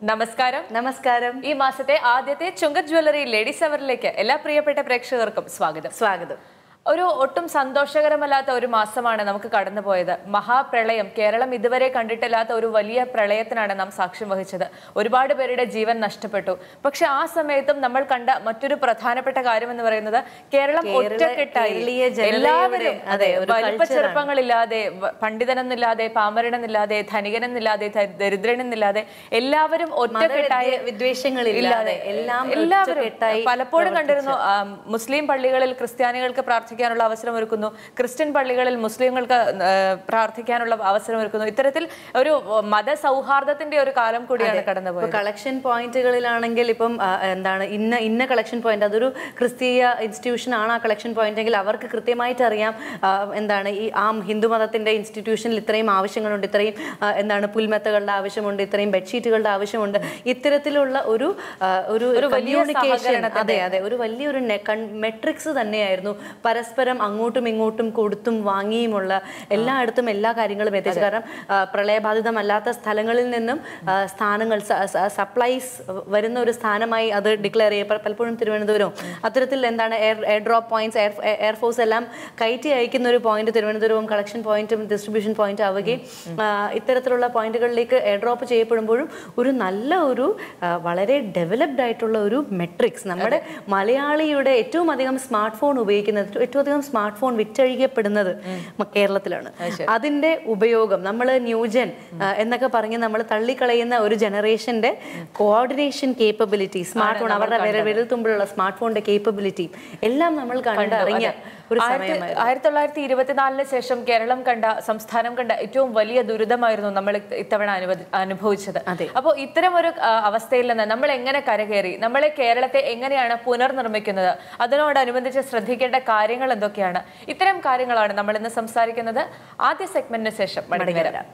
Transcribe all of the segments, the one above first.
നമസ്കാരം. നമസ്കാരം. ഈ മാസത്തെ ആദ്യത്തെ ചുങ്കത് ജ്വല്ലറി ലേഡീസ് അവറിലേക്ക് എല്ലാ പ്രിയപ്പെട്ട പ്രേക്ഷകർക്കും സ്വാഗതം. ഒരു ഒട്ടും സന്തോഷകരമല്ലാത്ത ഒരു മാസമാണ് നമുക്ക് കടന്നുപോയത്. മഹാപ്രളയം, കേരളം ഇതുവരെ കണ്ടിട്ടില്ലാത്ത ഒരു വലിയ പ്രളയത്തിനാണ് നാം സാക്ഷ്യം വഹിച്ചത്. ഒരുപാട് പേരുടെ ജീവൻ നഷ്ടപ്പെട്ടു. പക്ഷെ ആ സമയത്തും നമ്മൾ കണ്ട മറ്റൊരു പ്രധാനപ്പെട്ട കാര്യം എന്ന് പറയുന്നത് കേരളം ഒറ്റക്കെട്ടായി എല്ലാവരും വലിപ്പ ചെറുപ്പങ്ങളില്ലാതെ, പണ്ഡിതനെന്നില്ലാതെ, പാമരനെന്നില്ലാതെ, ധനികനെന്നില്ലാതെ, ദരിദ്രനെന്നില്ലാതെ എല്ലാവരും ഒറ്റക്കെട്ടായി, വിദ്വേഷങ്ങളില്ലാതെ എല്ലാവരും. പലപ്പോഴും കണ്ടിരുന്നു മുസ്ലിം പള്ളികളിൽ ക്രിസ്ത്യാനികൾക്ക് പ്രാർത്ഥിക്കാനുള്ള അവസരം ഒരുക്കുന്നു, ക്രിസ്ത്യൻ പള്ളികളിൽ മുസ്ലിങ്ങൾക്ക് പ്രാർത്ഥിക്കാനുള്ള അവസരം ഒരുക്കുന്നു. ഇത്തരത്തിൽ ഒരു മതസൗഹാർദ്ദത്തിന്റെ ഒരു കാലം കൂടിയാണ് കടന്നുപോയത്. കളക്ഷൻ പോയിന്റുകളിലാണെങ്കിൽ ഇപ്പം എന്താണ് ഇന്ന കളക്ഷൻ പോയിന്റ്, അതൊരു ക്രിസ്തീയ ഇൻസ്റ്റിറ്റ്യൂഷൻ ആണ് ആ കളക്ഷൻ പോയിന്റ് എങ്കിൽ അവർക്ക് കൃത്യമായിട്ട് അറിയാം എന്താണ് ഈ ഹിന്ദു മതത്തിന്റെ ഇൻസ്റ്റിറ്റ്യൂഷനിൽ ഇത്രയും ആവശ്യങ്ങളുണ്ട്, ഇത്രയും എന്താണ് പുൽമെത്തകളുടെ ആവശ്യമുണ്ട്, ഇത്രയും ബെഡ്ഷീറ്റുകളുടെ ആവശ്യമുണ്ട്. ഇത്തരത്തിലുള്ള ഒരു കമ്മ്യൂണിക്കേഷൻ, അതെ, ഒരു വലിയൊരു മെട്രിക്സ് തന്നെയായിരുന്നു. പരസ്പരം അങ്ങോട്ടും ഇങ്ങോട്ടും കൊടുത്തും വാങ്ങിയുമുള്ള എല്ലായിടത്തും എല്ലാ കാര്യങ്ങളും എത്തിച്ചു. കാരണം പ്രളയബാധിതമല്ലാത്ത സ്ഥലങ്ങളിൽ നിന്നും സ്ഥാനങ്ങൾ, സപ്ലൈസ് വരുന്ന ഒരു സ്ഥാനമായി അത് ഡിക്ലെയർ ചെയ്യപ്പെടും. പലപ്പോഴും തിരുവനന്തപുരവും അത്തരത്തിൽ എന്താണ് എയർ ഡ്രോപ്പ് പോയിന്റ്സ്, എയർഫോഴ്സ് എല്ലാം കയറ്റി അയക്കുന്ന ഒരു പോയിന്റ് തിരുവനന്തപുരവും കളക്ഷൻ പോയിന്റും ഡിസ്ട്രിബ്യൂഷൻ പോയിന്റ് ആവുകയും ഇത്തരത്തിലുള്ള പോയിന്റുകളിലേക്ക് എയർ ഡ്രോപ്പ് ചെയ്യപ്പെടുമ്പോഴും ഒരു നല്ല വളരെ ഡെവലപ്ഡ് ആയിട്ടുള്ള ഒരു മെട്രിക്സ്, നമ്മുടെ മലയാളിയുടെ ഏറ്റവും അധികം സ്മാർട്ട് ഫോൺ ഉപയോഗിക്കുന്നത്, ഏറ്റവും അധികം സ്മാർട്ട് ഫോൺ വിറ്റഴിക്കപ്പെടുന്നത് കേരളത്തിലാണ്. അതിന്റെ ഉപയോഗം നമ്മൾ ന്യൂജൻ എന്നൊക്കെ പറഞ്ഞ് നമ്മൾ തള്ളിക്കളയുന്ന ഒരു ജനറേഷന്റെ കോർഡിനേഷൻ കേപ്പബിലിറ്റി, സ്മാർട്ട് ഫോൺ, അവരുടെ വിരൽത്തുമ്പിലുള്ള സ്മാർട്ട് ഫോണിന്റെ കേപ്പബിലിറ്റി എല്ലാം നമ്മൾ കണ്ടറിഞ്ഞ ഒരു സമയമായിരുന്നു. 1924 ശേഷം സംസ്ഥാനം കണ്ട ഏറ്റവും വലിയ ദുരിതമായിരുന്നു നമ്മൾ ഇത്തവണ അനുഭവിച്ചത്. അപ്പോൾ ഇത്തരം ഒരു അവസ്ഥയിൽ നിന്ന് നമ്മൾ എങ്ങനെ കരകയറി, നമ്മളെ കേരളത്തെ എങ്ങനെയാണ് പുനർനിർമ്മിക്കുന്നത്, അതിനോടനുബന്ധിച്ച് ശ്രദ്ധിക്കേണ്ട കാര്യങ്ങൾ എന്തൊക്കെയാണ്, ഇത്തരം കാര്യങ്ങളാണ് നമ്മൾ ഇന്ന് സംസാരിക്കുന്നത്. ആദ്യ സെഗ്മെന്റിന് ശേഷം മടങ്ങി വരാം.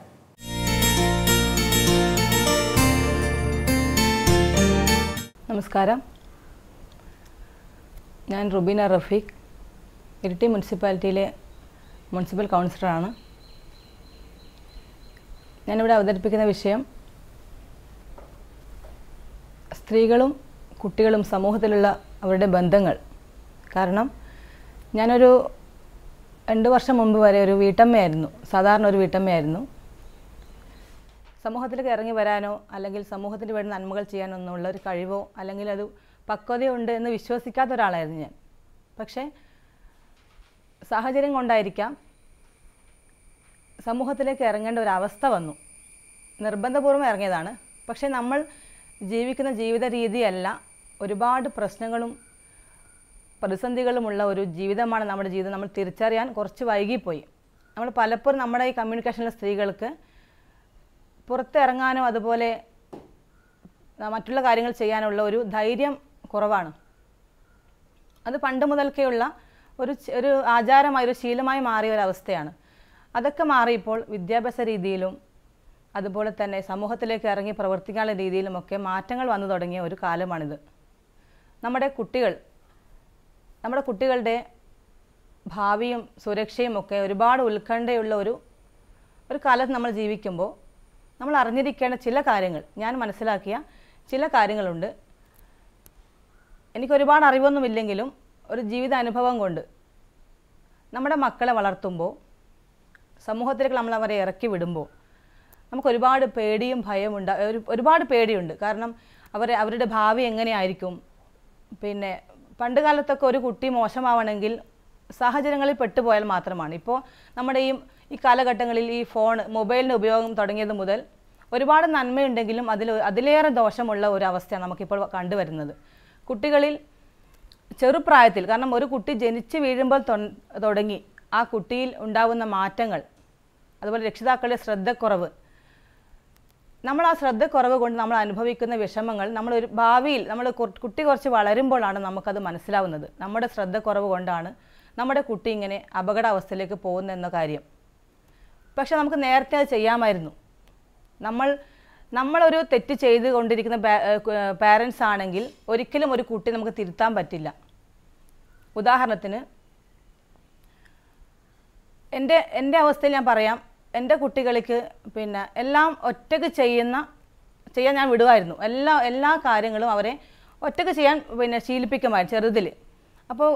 നമസ്കാരം, ഞാൻ റുബീന റഫീഖ്, ഇരിട്ടി മുനിസിപ്പാലിറ്റിയിലെ മുനിസിപ്പൽ കൗൺസിലറാണ്. ഞാനിവിടെ അവതരിപ്പിക്കുന്ന വിഷയം സ്ത്രീകളും കുട്ടികളും സമൂഹത്തിലുള്ള അവരുടെ ബന്ധങ്ങൾ. കാരണം ഞാനൊരു 2 വർഷം മുമ്പ് വരെ ഒരു വീട്ടമ്മയായിരുന്നു, സാധാരണ ഒരു വീട്ടമ്മയായിരുന്നു. സമൂഹത്തിലേക്ക് ഇറങ്ങി വരാനോ അല്ലെങ്കിൽ സമൂഹത്തിന് വേണ്ടി നന്മകൾ ചെയ്യാനോ ഒന്നുമുള്ള ഒരു കഴിവോ അല്ലെങ്കിൽ അത് പക്വതയുണ്ട് എന്ന് വിശ്വസിക്കാത്ത ഒരാളായിരുന്നു ഞാൻ. പക്ഷേ സാഹചര്യം കൊണ്ടായിരിക്കാം സമൂഹത്തിലേക്ക് ഇറങ്ങേണ്ട ഒരവസ്ഥ വന്നു. നിർബന്ധപൂർവ്വം ഇറങ്ങിയതാണ്. പക്ഷേ നമ്മൾ ജീവിക്കുന്ന ജീവിത രീതിയല്ല, ഒരുപാട് പ്രശ്നങ്ങളും പ്രതിസന്ധികളുമുള്ള ഒരു ജീവിതമാണ് നമ്മുടെ ജീവിതം. നമ്മൾ തിരിച്ചറിയാൻ കുറച്ച് വൈകിപ്പോയി. നമ്മൾ പലപ്പോഴും നമ്മുടെ ഈ കമ്മ്യൂണിക്കേഷനിലെ സ്ത്രീകൾക്ക് പുറത്തിറങ്ങാനോ അതുപോലെ മറ്റുള്ള കാര്യങ്ങൾ ചെയ്യാനുള്ള ഒരു ധൈര്യം കുറവാണ്. അത് പണ്ട് മുതൽക്കേയുള്ള ഒരു ആചാരമായ, ഒരു ശീലമായി മാറിയ ഒരവസ്ഥയാണ്. അതൊക്കെ മാറിയപ്പോൾ വിദ്യാഭ്യാസ രീതിയിലും അതുപോലെ തന്നെ സമൂഹത്തിലേക്ക് ഇറങ്ങി പ്രവർത്തിക്കാനുള്ള രീതിയിലുമൊക്കെ മാറ്റങ്ങൾ വന്നു തുടങ്ങിയ ഒരു കാലമാണിത്. നമ്മുടെ കുട്ടികളുടെ ഭാവിയും സുരക്ഷയും ഒക്കെ ഒരുപാട് ഉത്കണ്ഠയുള്ള ഒരു കാലത്ത് നമ്മൾ ജീവിക്കുമ്പോൾ നമ്മൾ അറിഞ്ഞിരിക്കേണ്ട ചില കാര്യങ്ങൾ, ഞാൻ മനസ്സിലാക്കിയ ചില കാര്യങ്ങളുണ്ട്. എനിക്കൊരുപാട് അറിവൊന്നുമില്ലെങ്കിലും ഒരു ജീവിതാനുഭവം കൊണ്ട് നമ്മുടെ മക്കളെ വളർത്തുമ്പോൾ, സമൂഹത്തിലേക്ക് നമ്മൾ അവരെ ഇറക്കി വിടുമ്പോൾ നമുക്കൊരുപാട് പേടിയും ഭയവും ഒരുപാട് പേടിയുണ്ട്. കാരണം അവരുടെ ഭാവി എങ്ങനെയായിരിക്കും. പിന്നെ പണ്ട് കാലത്തൊക്കെ ഒരു കുട്ടി മോശമാവണമെങ്കിൽ സാഹചര്യങ്ങളിൽ പെട്ടുപോയാൽ മാത്രമാണ്. ഇപ്പോൾ നമ്മുടെ ഈ കാലഘട്ടങ്ങളിൽ ഈ മൊബൈലിൻ്റെ ഉപയോഗം തുടങ്ങിയത് മുതൽ ഒരുപാട് നന്മയുണ്ടെങ്കിലും അതിലേറെ ദോഷമുള്ള ഒരു അവസ്ഥയാണ് നമുക്കിപ്പോൾ കണ്ടുവരുന്നത്. കുട്ടികളിൽ ചെറുപ്രായത്തിൽ, കാരണം ഒരു കുട്ടി ജനിച്ച് വീഴുമ്പോൾ തുടങ്ങി ആ കുട്ടിയിൽ ഉണ്ടാകുന്ന മാറ്റങ്ങൾ, അതുപോലെ രക്ഷിതാക്കളുടെ ശ്രദ്ധക്കുറവ്, നമ്മൾ ആ ശ്രദ്ധക്കുറവ് കൊണ്ട് നമ്മൾ അനുഭവിക്കുന്ന വിഷമങ്ങൾ ഭാവിയിൽ കുട്ടി കുറച്ച് വളരുമ്പോഴാണ് നമുക്കത് മനസ്സിലാവുന്നത്. നമ്മുടെ ശ്രദ്ധക്കുറവ് കൊണ്ടാണ് നമ്മുടെ കുട്ടി ഇങ്ങനെ അപകടാവസ്ഥയിലേക്ക് പോകുന്നതെന്ന കാര്യം. പക്ഷെ നമുക്ക് നേരത്തെ അത് ചെയ്യാമായിരുന്നു. നമ്മളൊരു തെറ്റ് ചെയ്തുകൊണ്ടിരിക്കുന്ന പാരൻസ് ആണെങ്കിൽ ഒരിക്കലും ഒരു കുട്ടി നമുക്ക് തിരുത്താൻ പറ്റില്ല. ഉദാഹരണത്തിന് എൻ്റെ അവസ്ഥയിൽ ഞാൻ പറയാം, എൻ്റെ കുട്ടികൾക്ക് പിന്നെ എല്ലാം ഒറ്റയ്ക്ക് ചെയ്യുന്ന ചെയ്യാൻ ഞാൻ വിടുമായിരുന്നു. എല്ലാ കാര്യങ്ങളും അവരെ ഒറ്റയ്ക്ക് ചെയ്യാൻ ശീലിപ്പിക്കുമായിരുന്നു ചെറുതിൽ. അപ്പോൾ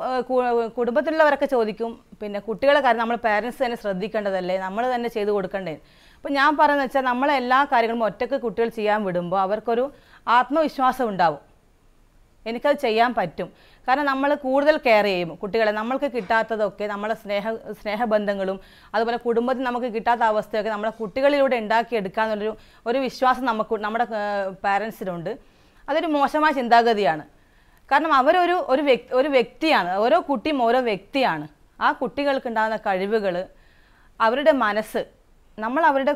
കുടുംബത്തിലുള്ളവരൊക്കെ ചോദിക്കും, പിന്നെ കുട്ടികളെ കാര്യം നമ്മൾ പാരൻസ് തന്നെ ശ്രദ്ധിക്കേണ്ടതല്ലേ, നമ്മൾ തന്നെ ചെയ്ത് കൊടുക്കണ്ടേ. അപ്പോൾ ഞാൻ പറയുന്നത് വെച്ചാൽ നമ്മളെ എല്ലാ കാര്യങ്ങളും ഒറ്റയ്ക്ക് കുട്ടികൾ ചെയ്യാൻ വിടുമ്പോൾ അവർക്കൊരു ആത്മവിശ്വാസം ഉണ്ടാവും, എനിക്കത് ചെയ്യാൻ പറ്റും. കാരണം നമ്മൾ കൂടുതൽ കെയർ ചെയ്യും കുട്ടികളെ. നമ്മൾക്ക് കിട്ടാത്തതൊക്കെ നമ്മളെ സ്നേഹബന്ധങ്ങളും അതുപോലെ കുടുംബത്തിൽ നമുക്ക് കിട്ടാത്ത അവസ്ഥയൊക്കെ നമ്മളെ കുട്ടികളിലൂടെ ഉണ്ടാക്കിയെടുക്കാമെന്നുള്ളൊരു ഒരു വിശ്വാസം നമ്മുടെ പാരൻസിനുണ്ട്. അതൊരു മോശമായ ചിന്താഗതിയാണ്. കാരണം ഒരു വ്യക്തിയാണ്, ഓരോ കുട്ടിയും ഓരോ വ്യക്തിയാണ്. ആ കുട്ടികൾക്കുണ്ടാകുന്ന കഴിവുകൾ, അവരുടെ മനസ്സ്, നമ്മൾ അവരുടെ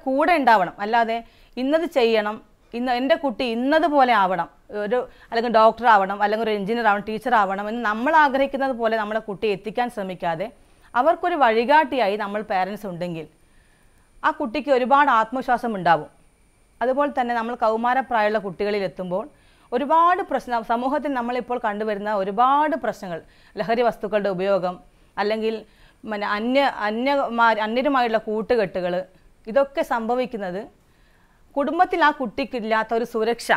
കൂടെ ഉണ്ടാവണം. അല്ലാതെ ഇന്നത് ചെയ്യണം, എൻ്റെ കുട്ടി ഇന്നതുപോലെ ആവണം, അല്ലെങ്കിൽ ഡോക്ടർ ആവണം, അല്ലെങ്കിൽ ഒരു എഞ്ചിനീയർ ആവണം, ടീച്ചർ ആവണം എന്ന് നമ്മൾ ആഗ്രഹിക്കുന്നത് പോലെ നമ്മളെ കുട്ടിയെ എത്തിക്കാൻ ശ്രമിക്കാതെ അവർക്കൊരു വഴികാട്ടിയായി നമ്മൾ പാരൻസ് ഉണ്ടെങ്കിൽ ആ കുട്ടിക്ക് ഒരുപാട് ആത്മവിശ്വാസം ഉണ്ടാവും. അതുപോലെ തന്നെ നമ്മൾ കൗമാരപ്രായമുള്ള കുട്ടികളിൽ എത്തുമ്പോൾ ഒരുപാട് പ്രശ്നം സമൂഹത്തിൽ നമ്മളിപ്പോൾ കണ്ടുവരുന്ന ഒരുപാട് പ്രശ്നങ്ങൾ, ലഹരി വസ്തുക്കളുടെ ഉപയോഗം, അല്ലെങ്കിൽ അന്യരുമായുള്ള കൂട്ടുകെട്ടുകൾ, ഇതൊക്കെ സംഭവിക്കുന്നത് കുടുംബത്തിൽ ആ കുട്ടിക്കില്ലാത്ത ഒരു സുരക്ഷ.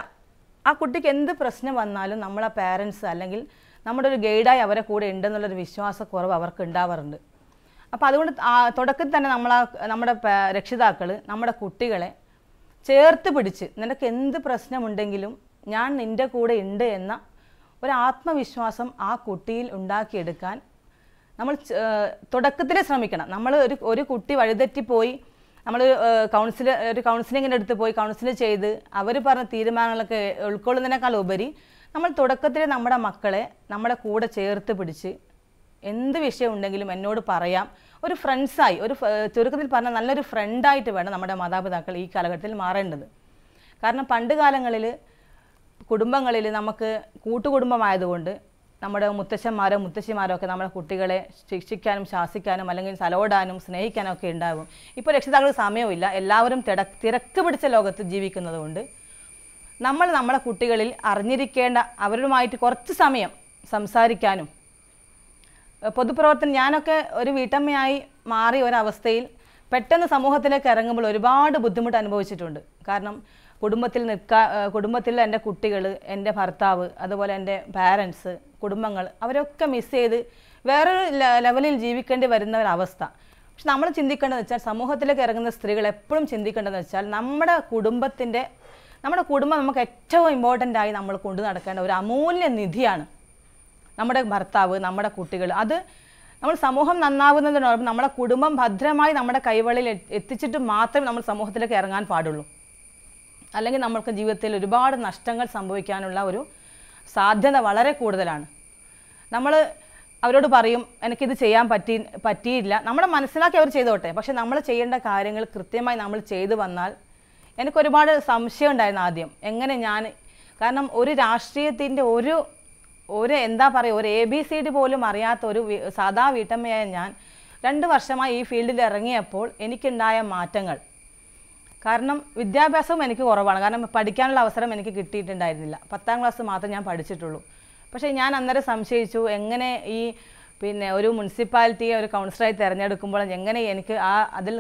ആ കുട്ടിക്ക് എന്ത് പ്രശ്നം വന്നാലും നമ്മളെ പാരൻസ് അല്ലെങ്കിൽ നമ്മുടെ ഒരു ഗൈഡായി അവരെ കൂടെ ഉണ്ടെന്നുള്ളൊരു വിശ്വാസക്കുറവ് അവർക്ക് ഉണ്ടാവാറുണ്ട്. അപ്പോൾ അതുകൊണ്ട് തുടക്കത്തിൽ തന്നെ നമ്മുടെ രക്ഷിതാക്കൾ നമ്മുടെ കുട്ടികളെ ചേർത്ത് പിടിച്ച്, നിനക്ക് എന്ത് പ്രശ്നമുണ്ടെങ്കിലും ഞാൻ നിൻ്റെ കൂടെ ഉണ്ട് എന്ന ഒരു ആത്മവിശ്വാസം ആ കുട്ടിയിൽ ഉണ്ടാക്കിയെടുക്കാൻ നമ്മൾ തുടക്കത്തിൽ ശ്രമിക്കണം. നമ്മൾ ഒരു കുട്ടി വഴിതെറ്റിപ്പോയി നമ്മൾ കൗൺസിലിങ്ങിൻ്റെ അടുത്ത് പോയി കൗൺസിൽ ചെയ്ത് അവർ പറഞ്ഞ തീരുമാനങ്ങളൊക്കെ ഉൾക്കൊള്ളുന്നതിനേക്കാൾ ഉപരി നമ്മൾ തുടക്കത്തിൽ നമ്മുടെ മക്കളെ നമ്മുടെ കൂടെ ചേർത്ത് പിടിച്ച് എന്ത് വിഷയം ഉണ്ടെങ്കിലും എന്നോട് പറയാം, ഒരു ഫ്രണ്ട്സായി, ചുരുക്കത്തിൽ പറഞ്ഞാൽ നല്ലൊരു ഫ്രണ്ടായിട്ട് വേണം നമ്മുടെ മാതാപിതാക്കൾ ഈ കാലഘട്ടത്തിൽ മാറേണ്ടത്. കാരണം പണ്ട് കാലങ്ങളിൽ കുടുംബങ്ങളിൽ നമുക്ക് കൂട്ടുകുടുംബമായതുകൊണ്ട് നമ്മുടെ മുത്തശ്ശന്മാരോ മുത്തശ്ശിമാരോ ഒക്കെ നമ്മുടെ കുട്ടികളെ ശിക്ഷിക്കാനും ശാസിക്കാനും അല്ലെങ്കിൽ തലോടാനും സ്നേഹിക്കാനും ഒക്കെ ഉണ്ടാകും. ഇപ്പോൾ രക്ഷിതാക്കൾക്ക് സമയമില്ല, എല്ലാവരും തിരക്ക് പിടിച്ച ലോകത്ത് ജീവിക്കുന്നതുകൊണ്ട് നമ്മളെ കുട്ടികളിൽ അറിഞ്ഞിരിക്കേണ്ട, അവരുമായിട്ട് കുറച്ച് സമയം സംസാരിക്കാനും പൊതുപ്രവർത്തനം. ഞാനൊക്കെ ഒരു വീട്ടമ്മയായി മാറിയ ഒരവസ്ഥയിൽ പെട്ടെന്ന് സമൂഹത്തിലേക്ക് ഇറങ്ങുമ്പോൾ ഒരുപാട് ബുദ്ധിമുട്ട് അനുഭവിച്ചിട്ടുണ്ട്. കാരണം കുടുംബത്തിലെ എൻ്റെ കുട്ടികൾ, എൻ്റെ ഭർത്താവ്, അതുപോലെ എൻ്റെ പാരൻസ്, കുടുംബങ്ങൾ, അവരൊക്കെ മിസ് ചെയ്ത് വേറൊരു ലെവലിൽ ജീവിക്കേണ്ടി വരുന്ന ഒരവസ്ഥ. പക്ഷെ നമ്മൾ ചിന്തിക്കേണ്ടതെന്ന് വെച്ചാൽ, സമൂഹത്തിലേക്ക് ഇറങ്ങുന്ന സ്ത്രീകൾ എപ്പോഴും ചിന്തിക്കേണ്ടതെന്ന് വെച്ചാൽ, നമ്മുടെ കുടുംബം നമുക്ക് ഏറ്റവും ഇമ്പോർട്ടൻ്റ് ആയി നമ്മൾ കൊണ്ടു നടക്കേണ്ട ഒരു അമൂല്യ നിധിയാണ് നമ്മുടെ ഭർത്താവ്, നമ്മുടെ കുട്ടികൾ. അത് നമ്മൾ സമൂഹം നന്നാവുന്നതിനോടൊപ്പം നമ്മുടെ കുടുംബം ഭദ്രമായി നമ്മുടെ കൈവളിയിൽ എത്തിച്ചിട്ട് മാത്രമേ നമ്മൾ സമൂഹത്തിലേക്ക് ഇറങ്ങാൻ പാടുള്ളൂ. അല്ലെങ്കിൽ നമ്മൾക്ക് ജീവിതത്തിൽ ഒരുപാട് നഷ്ടങ്ങൾ സംഭവിക്കാനുള്ള ഒരു സാധ്യത വളരെ കൂടുതലാണ്. നമ്മൾ അവരോട് പറയും എനിക്കിത് ചെയ്യാൻ പറ്റിയില്ല, നമ്മളെ മനസ്സിലാക്കി അവർ ചെയ്തോട്ടെ, പക്ഷെ നമ്മൾ ചെയ്യേണ്ട കാര്യങ്ങൾ കൃത്യമായി നമ്മൾ ചെയ്തു വന്നാൽ, എനിക്കൊരുപാട് സംശയം ഉണ്ടായിരുന്നു ആദ്യം എങ്ങനെ കാരണം ഒരു രാഷ്ട്രീയത്തിൻ്റെ ഒരു എന്താ പറയുക, ഒരു ABCD പോലും അറിയാത്ത ഒരു സാധാ വീട്ടമ്മയായ ഞാൻ 2 വർഷമായി ഈ ഫീൽഡിൽ ഇറങ്ങിയപ്പോൾ എനിക്കുണ്ടായ മാറ്റങ്ങൾ. കാരണം വിദ്യാഭ്യാസവും എനിക്ക് കുറവാണ്, കാരണം പഠിക്കാനുള്ള അവസരം എനിക്ക് കിട്ടിയിട്ടുണ്ടായിരുന്നില്ല. 10ാം ക്ലാസ് മാത്രമേ ഞാൻ പഠിച്ചിട്ടുള്ളൂ. പക്ഷേ ഞാൻ അന്നേരം സംശയിച്ചു, എങ്ങനെ ഒരു മുനിസിപ്പാലിറ്റിയെ ഒരു കൗൺസിലറായി തിരഞ്ഞെടുക്കുമ്പോൾ എങ്ങനെ എനിക്ക് അതിൽ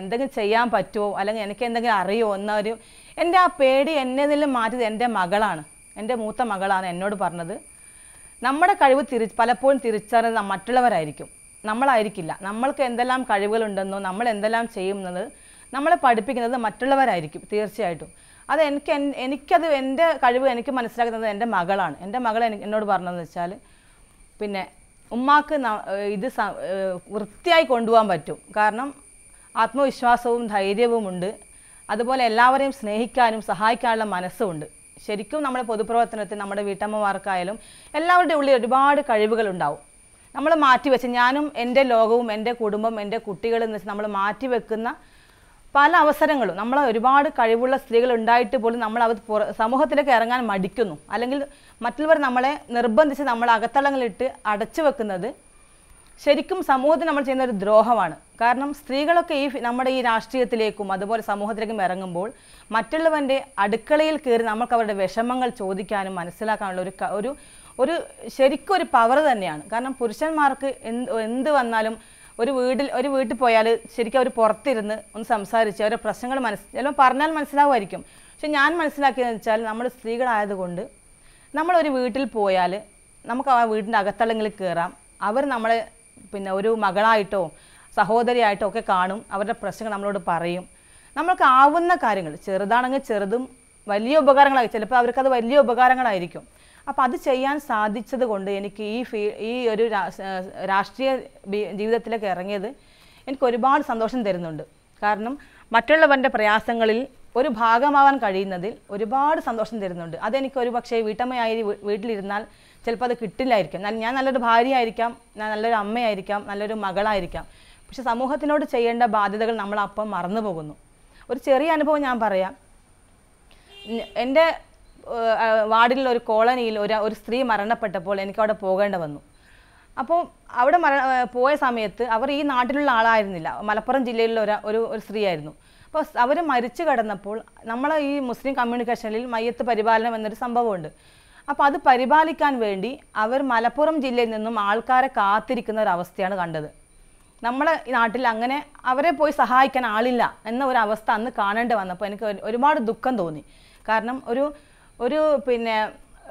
എന്തെങ്കിലും ചെയ്യാൻ പറ്റുമോ, അല്ലെങ്കിൽ എനിക്ക് എന്തെങ്കിലും അറിയുമോ എന്നൊരു എൻ്റെ ആ പേടി എന്നതിൽ മാറ്റിയത് എൻ്റെ മകളാണ്. എൻ്റെ മൂത്ത മകളാണ് എന്നോട് പറഞ്ഞത്, നമ്മുടെ കഴിവ് പലപ്പോഴും തിരിച്ചറിയുന്നത് മറ്റുള്ളവരായിരിക്കും, നമ്മളായിരിക്കില്ല. നമ്മൾക്ക് എന്തെല്ലാം കഴിവുകളുണ്ടെന്നോ നമ്മൾ എന്തെല്ലാം ചെയ്യുന്നത് നമ്മളെ പഠിപ്പിക്കുന്നത് മറ്റുള്ളവരായിരിക്കും തീർച്ചയായിട്ടും. അത് എനിക്കത് എൻ്റെ കഴിവ് എനിക്ക് മനസ്സിലാക്കുന്നത് എൻ്റെ മകളാണ്. എൻ്റെ മകൾ എന്നോട് പറഞ്ഞതെന്ന് വെച്ചാൽ, ഉമ്മാക്ക് ഇത് വൃത്തിയായി കൊണ്ടുപോകാൻ പറ്റും, കാരണം ആത്മവിശ്വാസവും ധൈര്യവുമുണ്ട്, അതുപോലെ എല്ലാവരെയും സ്നേഹിക്കാനും സഹായിക്കാനുള്ള മനസ്സുമുണ്ട്. ശരിക്കും നമ്മുടെ പൊതുപ്രവർത്തനത്തിൽ നമ്മുടെ വീട്ടമ്മമാർക്കായാലും എല്ലാവരുടെ ഉള്ളിൽ ഒരുപാട് കഴിവുകളുണ്ടാവും. നമ്മൾ മാറ്റിവെച്ച്, ഞാനും എൻ്റെ ലോകവും എൻ്റെ കുടുംബം എൻ്റെ കുട്ടികളെന്ന് വെച്ച് നമ്മൾ മാറ്റിവെക്കുന്ന പല അവസരങ്ങളും, നമ്മൾ ഒരുപാട് കഴിവുള്ള സ്ത്രീകൾ ഉണ്ടായിട്ട് പോലും നമ്മൾ സമൂഹത്തിലേക്ക് ഇറങ്ങാൻ മടിക്കുന്നു, അല്ലെങ്കിൽ മറ്റുള്ളവർ നമ്മളെ നിർബന്ധിച്ച് നമ്മൾ അകത്തളങ്ങളിട്ട് അടച്ചു വെക്കുന്നത് ശരിക്കും സമൂഹത്തിന് നമ്മൾ ചെയ്യുന്ന ഒരു ദ്രോഹമാണ്. കാരണം സ്ത്രീകളൊക്കെ നമ്മുടെ ഈ രാഷ്ട്രീയത്തിലേക്കും അതുപോലെ സമൂഹത്തിലേക്കും ഇറങ്ങുമ്പോൾ മറ്റുള്ളവൻ്റെ അടുക്കളയിൽ കയറി നമുക്ക് അവരുടെ വിഷമങ്ങൾ ചോദിക്കാനും മനസ്സിലാക്കാനുള്ള ഒരു ശരിക്കും ഒരു പവർ തന്നെയാണ്. കാരണം പുരുഷന്മാർക്ക് എന്ത് വന്നാലും ഒരു വീട്ടിൽ പോയാൽ ശരിക്കും അവർ പുറത്തിരുന്ന് ഒന്ന് സംസാരിച്ച് അവരുടെ പ്രശ്നങ്ങൾ ചിലപ്പോൾ പറഞ്ഞാൽ മനസ്സിലാവുമായിരിക്കും. പക്ഷെ ഞാൻ മനസ്സിലാക്കിയതെന്ന് വെച്ചാൽ നമ്മൾ സ്ത്രീകളായതുകൊണ്ട് നമ്മളൊരു വീട്ടിൽ പോയാൽ നമുക്ക് ആ വീടിൻ്റെ അകത്തളങ്ങളിൽ കയറാം. അവർ നമ്മളെ പിന്നെ ഒരു മകളായിട്ടോ സഹോദരിയായിട്ടോ ഒക്കെ കാണും. അവരുടെ പ്രശ്നങ്ങൾ നമ്മളോട് പറയും. നമ്മൾക്ക് ആവുന്ന കാര്യങ്ങൾ ചെറുതാണെങ്കിൽ ചെറുതും വലിയ ഉപകാരങ്ങളായി ചിലപ്പോൾ അവർക്കത് വലിയ ഉപകാരങ്ങളായിരിക്കും. അപ്പോൾ അത് ചെയ്യാൻ സാധിച്ചത് കൊണ്ട് എനിക്ക് ഈ ഒരു രാഷ്ട്രീയ ജീവിതത്തിലേക്ക് ഇറങ്ങിയത് എനിക്ക് ഒരുപാട് സന്തോഷം തരുന്നുണ്ട്. കാരണം മറ്റുള്ളവൻ്റെ പ്രയാസങ്ങളിൽ ഒരു ഭാഗമാവാൻ കഴിയുന്നതിൽ ഒരുപാട് സന്തോഷം തരുന്നുണ്ട്. അതെനിക്ക് ഒരു പക്ഷേ വീട്ടമ്മയായി വീട്ടിലിരുന്നാൽ ചിലപ്പോൾ അത് കിട്ടില്ലായിരിക്കും. ഞാൻ നല്ലൊരു ഭാര്യയായിരിക്കാം, ഞാൻ നല്ലൊരു അമ്മയായിരിക്കാം, നല്ലൊരു മകളായിരിക്കാം. പക്ഷെ സമൂഹത്തിനോട് ചെയ്യേണ്ട ബാധ്യതകൾ നമ്മളപ്പം മറന്നു പോകുന്നു. ഒരു ചെറിയ അനുഭവം ഞാൻ പറയാം. എൻ്റെ വാർഡിലുള്ള ഒരു കോളനിയിൽ ഒരു സ്ത്രീ മരണപ്പെട്ടപ്പോൾ എനിക്കവിടെ പോകേണ്ടി വന്നു. അപ്പോൾ അവിടെ പോയ സമയത്ത് അവർ ഈ നാട്ടിലുള്ള ആളായിരുന്നില്ല, മലപ്പുറം ജില്ലയിലുള്ള ഒരു സ്ത്രീ ആയിരുന്നു. അപ്പോൾ അവർ മരിച്ചു കിടന്നപ്പോൾ നമ്മൾ ഈ മുസ്ലിം കമ്മ്യൂണിക്കേഷനിൽ മയ്യത്ത് പരിപാലനം എന്നൊരു സംഭവമുണ്ട്. അപ്പോൾ അത് പരിപാലിക്കാൻ വേണ്ടി അവർ മലപ്പുറം ജില്ലയിൽ നിന്നും ആൾക്കാരെ കാത്തിരിക്കുന്ന ഒരവസ്ഥയാണ് കണ്ടത്. നമ്മളെ ഈ നാട്ടിൽ അങ്ങനെ അവരെ പോയി സഹായിക്കാൻ ആളില്ല എന്ന ഒരു അവസ്ഥ അന്ന് കാണേണ്ടി വന്നപ്പോൾ എനിക്ക് ഒരുപാട് ദുഃഖം തോന്നി. കാരണം ഒരു പിന്നെ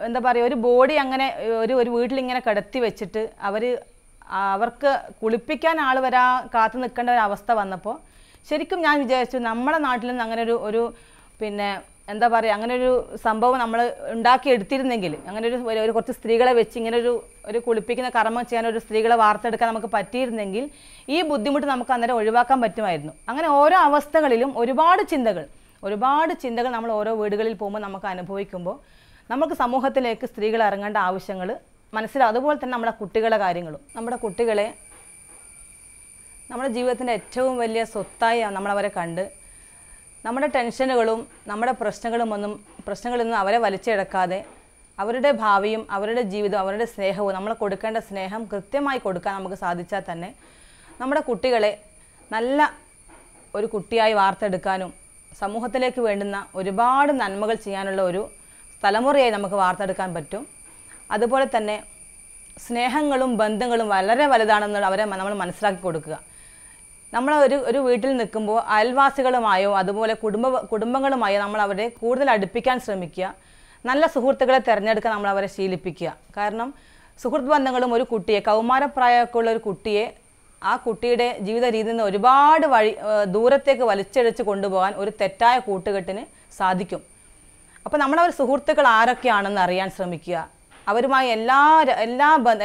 എന്താ പറയുക, ഒരു ബോഡി അങ്ങനെ ഒരു വീട്ടിലിങ്ങനെ കിടത്തി വെച്ചിട്ട് അവർക്ക് കുളിപ്പിക്കാൻ ആൾ കാത്തു നിൽക്കേണ്ട ഒരു അവസ്ഥ വന്നപ്പോൾ ശരിക്കും ഞാൻ വിചാരിച്ചു നമ്മളെ നാട്ടിൽ നിന്ന് അങ്ങനെ ഒരു പിന്നെ എന്താ പറയുക, അങ്ങനെ ഒരു സംഭവം നമ്മൾ ഉണ്ടാക്കിയെടുത്തിരുന്നെങ്കിൽ, അങ്ങനെ ഒരു കുറച്ച് സ്ത്രീകളെ വെച്ച് ഇങ്ങനെ ഒരു കുളിപ്പിക്കുന്ന കർമ്മം ചെയ്യാൻ ഒരു സ്ത്രീകളെ വാർത്തെടുക്കാൻ നമുക്ക് പറ്റിയിരുന്നെങ്കിൽ ഈ ബുദ്ധിമുട്ട് നമുക്ക് അന്നേരം ഒഴിവാക്കാൻ പറ്റുമായിരുന്നു. അങ്ങനെ ഓരോ അവസ്ഥകളിലും ഒരുപാട് ചിന്തകൾ നമ്മൾ ഓരോ വീടുകളിൽ പോകുമ്പോൾ നമുക്ക് അനുഭവിക്കുമ്പോൾ നമുക്ക് സമൂഹത്തിലേക്ക് സ്ത്രീകൾ ഇറങ്ങേണ്ട ആവശ്യങ്ങൾ മനസ്സിലാവും. അതുപോലെ തന്നെ നമ്മുടെ കുട്ടികളുടെ കാര്യങ്ങളും, നമ്മുടെ കുട്ടികളെ നമ്മുടെ ജീവിതത്തിൻ്റെ ഏറ്റവും വലിയ സ്വത്തായി നമ്മളവരെ കണ്ട് നമ്മുടെ ടെൻഷനുകളും നമ്മുടെ പ്രശ്നങ്ങളിൽ നിന്നും അവരെ വലിച്ചെടുക്കാതെ അവരുടെ ഭാവിയും അവരുടെ ജീവിതവും അവരുടെ സ്നേഹവും നമ്മൾ കൊടുക്കേണ്ട സ്നേഹം കൃത്യമായി കൊടുക്കാൻ നമുക്ക് സാധിച്ചാൽ തന്നെ നമ്മുടെ കുട്ടികളെ നല്ല ഒരു കുട്ടിയായി വാർത്തെടുക്കാനും സമൂഹത്തിലേക്ക് വേണ്ടുന്ന ഒരുപാട് നന്മകൾ ചെയ്യാനുള്ള ഒരു തലമുറയായി നമുക്ക് വാർത്തെടുക്കാൻ പറ്റും. അതുപോലെ തന്നെ സ്നേഹങ്ങളും ബന്ധങ്ങളും വളരെ വലുതാണെന്ന് അവരെ നമ്മൾ മനസ്സിലാക്കി കൊടുക്കുക. നമ്മൾ ഒരു വീട്ടിൽ നിൽക്കുമ്പോൾ അയൽവാസികളുമായോ അതുപോലെ കുടുംബങ്ങളുമായോ നമ്മൾ അവരെ കൂടുതൽ അടുപ്പിക്കാൻ ശ്രമിക്കുക. നല്ല സുഹൃത്തുക്കളെ തിരഞ്ഞെടുക്കാൻ നമ്മൾ അവരെ ശീലിപ്പിക്കുക. കാരണം സുഹൃത്ത് ബന്ധങ്ങളും ഒരു കുട്ടിയെ, കൗമാരപ്രായമൊക്കെ ഉള്ള ഒരു കുട്ടിയെ, ആ കുട്ടിയുടെ ജീവിത രീതിയിൽ നിന്ന് ഒരുപാട് ദൂരത്തേക്ക് വലിച്ചെഴിച്ച് കൊണ്ടുപോകാൻ ഒരു തെറ്റായ കൂട്ടുകെട്ടിന് സാധിക്കും. അപ്പോൾ നമ്മളവർ സുഹൃത്തുക്കൾ ആരൊക്കെയാണെന്ന് അറിയാൻ ശ്രമിക്കുക. അവരുമായി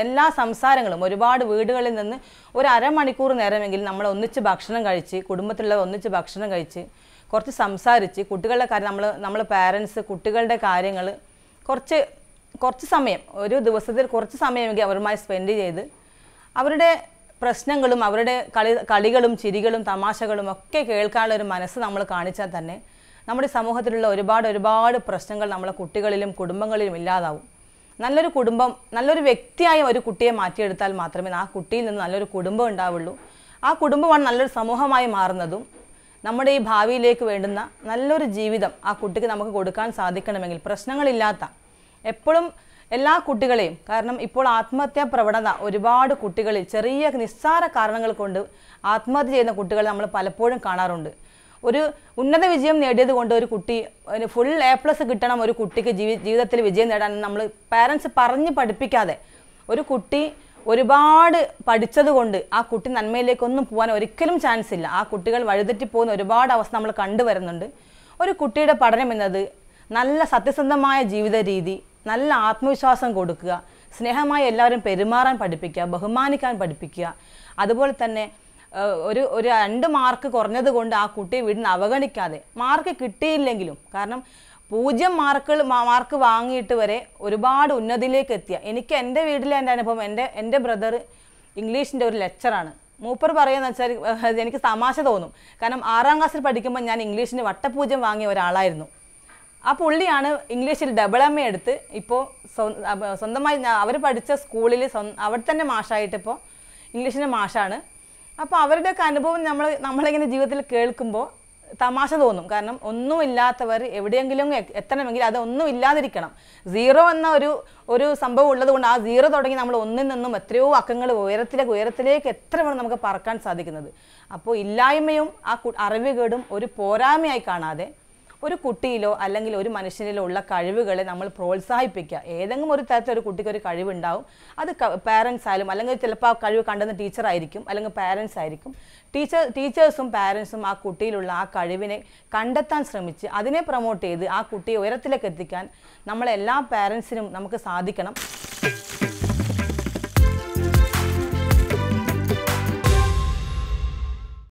എല്ലാ സംസാരങ്ങളും ഒരുപാട് വീടുകളിൽ നിന്ന് ഒരു അരമണിക്കൂർ നേരമെങ്കിൽ നമ്മൾ ഒന്നിച്ച് ഭക്ഷണം കഴിച്ച്, കുടുംബത്തിലുള്ളവർ ഒന്നിച്ച് ഭക്ഷണം കഴിച്ച് കുറച്ച് സംസാരിച്ച് കുട്ടികളുടെ കാര്യം നമ്മൾ പാരൻസ് കുട്ടികളുടെ കാര്യങ്ങൾ കുറച്ച് സമയം, ഒരു ദിവസത്തിൽ കുറച്ച് സമയമെങ്കിൽ അവരുമായി സ്പെൻഡ് ചെയ്ത് അവരുടെ പ്രശ്നങ്ങളും അവരുടെ കളികളും ചിരികളും തമാശകളും ഒക്കെ കേൾക്കാനുള്ള ഒരു മനസ്സ് നമ്മൾ കാണിച്ചാൽ തന്നെ നമ്മുടെ സമൂഹത്തിലുള്ള ഒരുപാട് പ്രശ്നങ്ങൾ നമ്മളെ കുട്ടികളിലും കുടുംബങ്ങളിലും ഇല്ലാതാവും. നല്ലൊരു കുടുംബം, നല്ലൊരു വ്യക്തിയായ ഒരു കുട്ടിയെ മാറ്റിയെടുത്താൽ മാത്രമേ ആ കുട്ടിയിൽ നിന്ന് നല്ലൊരു കുടുംബം ഉണ്ടാവുള്ളൂ. ആ കുടുംബമാണ് നല്ലൊരു സമൂഹമായി മാറുന്നതും നമ്മുടെ ഈ ഭാവിയിലേക്ക് വേണ്ടുന്ന നല്ലൊരു ജീവിതം ആ കുട്ടിക്ക് നമുക്ക് കൊടുക്കാൻ സാധിക്കണമെങ്കിൽ പ്രശ്നങ്ങളില്ലാത്ത എപ്പോഴും എല്ലാ കുട്ടികളെയും, കാരണം ഇപ്പോൾ ആത്മഹത്യാ പ്രവണത ഒരുപാട് കുട്ടികളിൽ ചെറിയ നിസ്സാര കാരണങ്ങൾ കൊണ്ട് ആത്മഹത്യ ചെയ്യുന്ന കുട്ടികൾ നമ്മൾ പലപ്പോഴും കാണാറുണ്ട്. ഒരു ഉന്നത വിജയം നേടിയത് കൊണ്ട് ഒരു കുട്ടി ഫുൾ A+ കിട്ടണം ഒരു കുട്ടിക്ക് ജീവിതത്തിൽ വിജയം നേടാൻ നമ്മൾ പാരൻസ് പറഞ്ഞ് പഠിപ്പിക്കാതെ ഒരു കുട്ടി ഒരുപാട് പഠിച്ചത് കൊണ്ട് ആ കുട്ടി നന്മയിലേക്കൊന്നും പോകാൻ ഒരിക്കലും ചാൻസ് ഇല്ല. ആ കുട്ടികൾ വഴിതെറ്റിപ്പോകുന്ന ഒരുപാട് അവസ്ഥ നമ്മൾ കണ്ടുവരുന്നുണ്ട്. ഒരു കുട്ടിയുടെ പഠനം എന്നത് നല്ല സത്യസന്ധമായ ജീവിത രീതി, നല്ല ആത്മവിശ്വാസം കൊടുക്കുക, സ്നേഹമായി എല്ലാവരും പെരുമാറാൻ പഠിപ്പിക്കുക, ബഹുമാനിക്കാൻ പഠിപ്പിക്കുക. അതുപോലെ തന്നെ ഒരു 2 മാർക്ക് കുറഞ്ഞത് കൊണ്ട് ആ കുട്ടിയെ വീടിന് അവഗണിക്കാതെ, മാർക്ക് കിട്ടിയില്ലെങ്കിലും, കാരണം 0 മാർക്ക് വാങ്ങിയിട്ട് വരെ ഒരുപാട് ഉന്നതിയിലേക്ക് എത്തിയ എനിക്ക് എൻ്റെ വീട്ടിലെ എൻ്റെ അനുഭവം, എൻ്റെ ബ്രദർ ഇംഗ്ലീഷിൻ്റെ ഒരു ലെക്ചറാണ്. മൂപ്പർ പറയുന്നത് വെച്ചാൽ എനിക്ക് തമാശ തോന്നും. കാരണം 6ാം ക്ലാസ്സിൽ പഠിക്കുമ്പോൾ ഞാൻ ഇംഗ്ലീഷിന് വട്ടപൂജ്യം വാങ്ങിയ ഒരാളായിരുന്നു. ആ പുള്ളിയാണ് ഇംഗ്ലീഷിൽ MA എടുത്ത് ഇപ്പോൾ സ്വന്തമായി അവർ പഠിച്ച സ്കൂളിൽ അവിടെ തന്നെ മാഷായിട്ട് ഇപ്പോൾ ഇംഗ്ലീഷിൻ്റെ മാഷാണ്. അപ്പോൾ അവരുടെയൊക്കെ അനുഭവം നമ്മളിങ്ങനെ ജീവിതത്തിൽ കേൾക്കുമ്പോൾ തമാശ തോന്നും. കാരണം ഒന്നുമില്ലാത്തവർ എവിടെയെങ്കിലും എത്തണമെങ്കിൽ അതൊന്നും ഇല്ലാതിരിക്കണം. സീറോ എന്ന ഒരു സംഭവം ഉള്ളത് കൊണ്ട് ആ സീറോ തുടങ്ങി നമ്മൾ ഒന്നിൽ നിന്നും എത്രയോ അക്കങ്ങൾ ഉയരത്തിലേക്ക് എത്ര വേണം നമുക്ക് പറക്കാൻ സാധിക്കുന്നത്. അപ്പോൾ ഇല്ലായ്മയും ആ അറിവുകേടും ഒരു പോരായ്മയായി കാണാതെ ഒരു കുട്ടിയിലോ അല്ലെങ്കിൽ ഒരു മനുഷ്യനിലോ ഉള്ള കഴിവുകളെ നമ്മൾ പ്രോത്സാഹിപ്പിക്കുക. ഏതെങ്കിലും ഒരു തരത്തിൽ ഒരു കുട്ടിക്ക് ഒരു കഴിവുണ്ടാവും. അത് പാരൻസ് ആയാലും, അല്ലെങ്കിൽ ചിലപ്പോൾ ആ കഴിവ് കണ്ടെന്ന ടീച്ചറായിരിക്കും, അല്ലെങ്കിൽ പാരൻസ് ആയിരിക്കും. ടീച്ചേഴ്സും പാരൻസും ആ കുട്ടിയിലുള്ള ആ കഴിവിനെ കണ്ടെത്താൻ ശ്രമിച്ച് അതിനെ പ്രൊമോട്ട് ചെയ്ത് ആ കുട്ടിയെ ഉയരത്തിലേക്ക് എത്തിക്കാൻ നമ്മളെല്ലാ പാരൻസിനും നമുക്ക് സാധിക്കണം.